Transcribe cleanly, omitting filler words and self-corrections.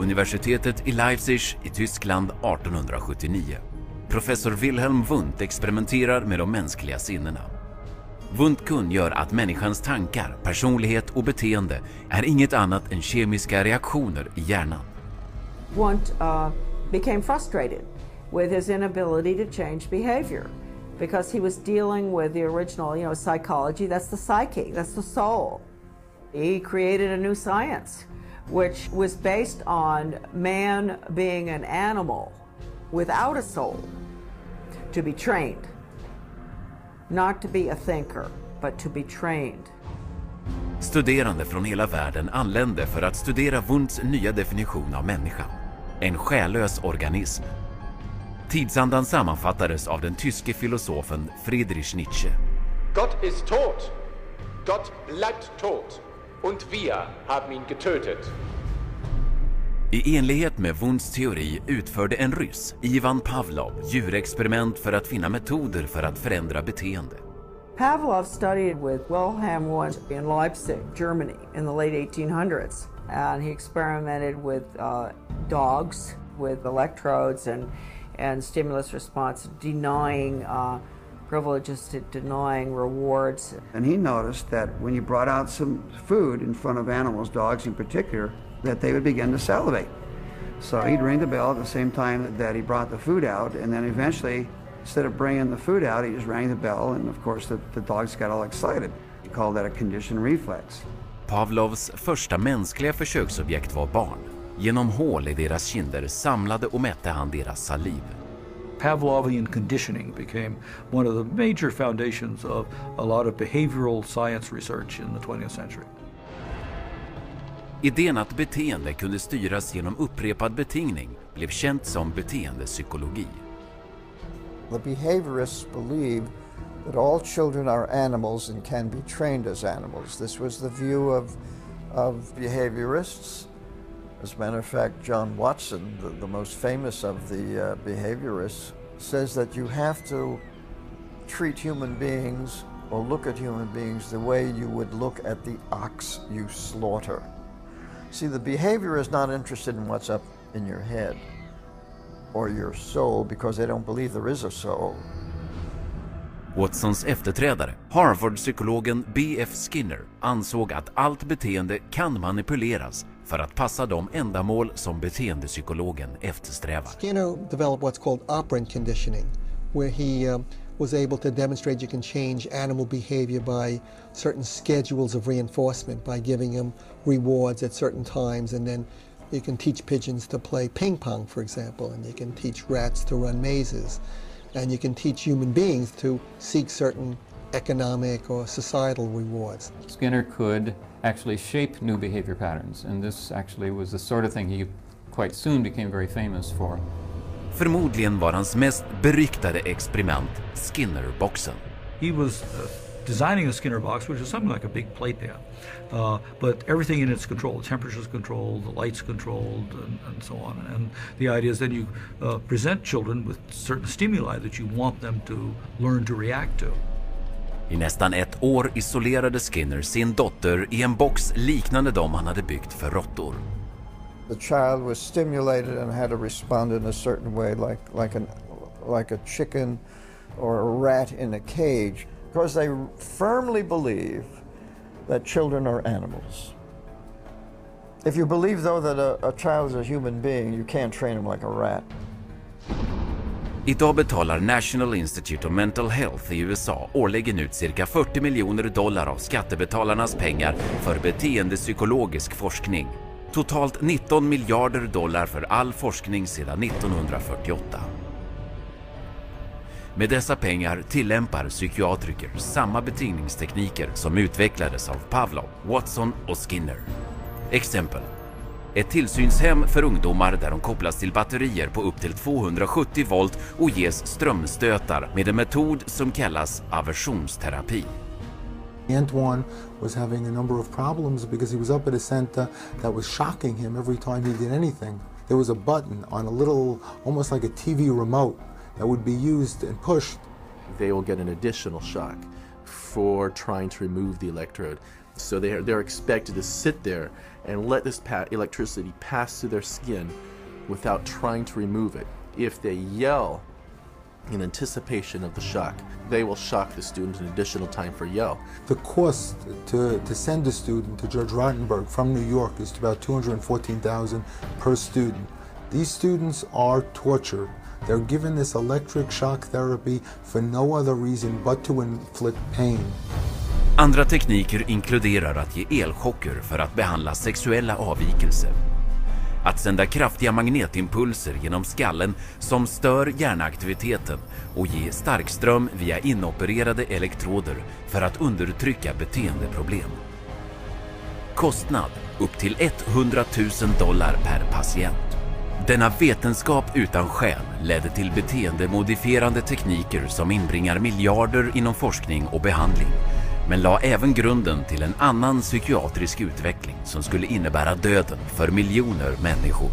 Universitetet i Leipzig i Tyskland 1879. Professor Wilhelm Wundt experimenterar med de mänskliga sinnena. Wundt kungör att människans tankar, personlighet och beteende är inget annat än kemiska reaktioner i hjärnan. Wundt became frustrated with his inability to change behavior because he was dealing with the original, psychology. That's the psyche, that's the soul. He created a new science which was based on man being an animal without a soul, to be trained. Not to be a thinker, but to be trained. Studerande från hela världen anlände för att studera Wundts nya definition av människan. En själlös organism. Tidsandan sammanfattades av den tyske filosofen Friedrich Nietzsche. Gott ist tot. Gott bleibt tot. Und wir haben ihn getötet. I enlighet med Wundts teori utförde en ryss, Ivan Pavlov, djurexperiment för att finna metoder för att förändra beteende. Pavlov studied with Wilhelm Wundt in Leipzig, Germany, in the late 1800s. And he experimented with dogs with electrodes and stimulus response, denying privileges to denying rewards. And he noticed that when you brought out some food in front of animals, dogs in particular, that they would begin to salivate. So he'd ring the bell at the same time that he brought the food out, and then eventually, instead of bringing the food out, he just rang the bell, and of course the dogs got all excited. He called that a conditioned reflex. Pavlovs första mänskliga försöksobjekt var barn. Genom hål i deras kinder samlade och mätte han deras saliv. Pavlovian conditioning became one of the major foundations of a lot of behavioral science research in the 20th century. Idén att beteende kunde styras genom upprepad betingning blev känt som beteendepsykologi. The behaviorists believe that all children are animals and can be trained as animals. This was the view of behaviorists. As a matter of fact, John Watson, the most famous of the behaviorists, says that you have to treat human beings or look at human beings the way you would look at the ox you slaughter. See, the behavior is not interested in what's up in your head or your soul because they don't believe there is a soul. Watsons efterträdare, Harvard-psykologen B.F. Skinner, ansåg att allt beteende kan manipuleras för att passa de ändamål som beteendepsykologen eftersträvar. Skinner developed what's called operant conditioning, where he was able to demonstrate you can change animal behavior by certain schedules of reinforcement, by giving them rewards at certain times, and then you can teach pigeons to play ping pong, for example, and you can teach rats to run mazes, and you can teach human beings to seek certain economic or societal rewards. Skinner could actually shape new behavior patterns, and this actually was the sort of thing he quite soon became very famous for. Förmodligen var hans mest beryktade experiment Skinner-boxen. He was designing a Skinner box, which is something like a big playpen, but everything in its control. The temperature's controlled, the light's controlled, and so on. And the idea is then you present children with certain stimuli that you want them to learn to react to. I nästan ett år isolerade Skinner sin dotter i en box liknande de han hade byggt för råttor. The child was stimulated and had to respond in a certain way, like a chicken or a rat in a cage, because they firmly believe that children are animals. If you believe, though, that a child is a human being, you can't train him like a rat. Idag betalar National Institute of Mental Health i USA årligen ut cirka $40 miljoner av skattebetalarnas pengar för beteendepsykologisk forskning. Totalt $19 miljarder för all forskning sedan 1948. Med dessa pengar tillämpar psykiatriker samma betingningstekniker som utvecklades av Pavlov, Watson och Skinner. Exempel. Ett tillsynshem för ungdomar där de kopplas till batterier på upp till 270 volt och ges strömstötar med en metod som kallas aversionsterapi. Antoine was having a number of problems because he was up at a center that was shocking him every time he did anything. There was a button on a little, almost like a TV remote, that would be used and pushed. They will get an additional shock for trying to remove the electrode. So they're expected to sit there and let this electricity pass through their skin without trying to remove it. If they yell in anticipation of the shock, they will shock the student an additional time for yell. The cost to send a student to Judge Rottenberg from New York is about $214,000 per student. These students are tortured. They're given this electric shock therapy for no other reason but to inflict pain. Andra tekniker inkluderar att ge elchocker för att behandla sexuella avvikelser. Att sända kraftiga magnetimpulser genom skallen som stör hjärnaktiviteten och ge starkström via inopererade elektroder för att undertrycka beteendeproblem. Kostnad upp till $100,000 per patient. Denna vetenskap utan själ ledde till beteendemodifierande tekniker som inbringar miljarder inom forskning och behandling, men la även grunden till en annan psykiatrisk utveckling som skulle innebära döden för miljoner människor.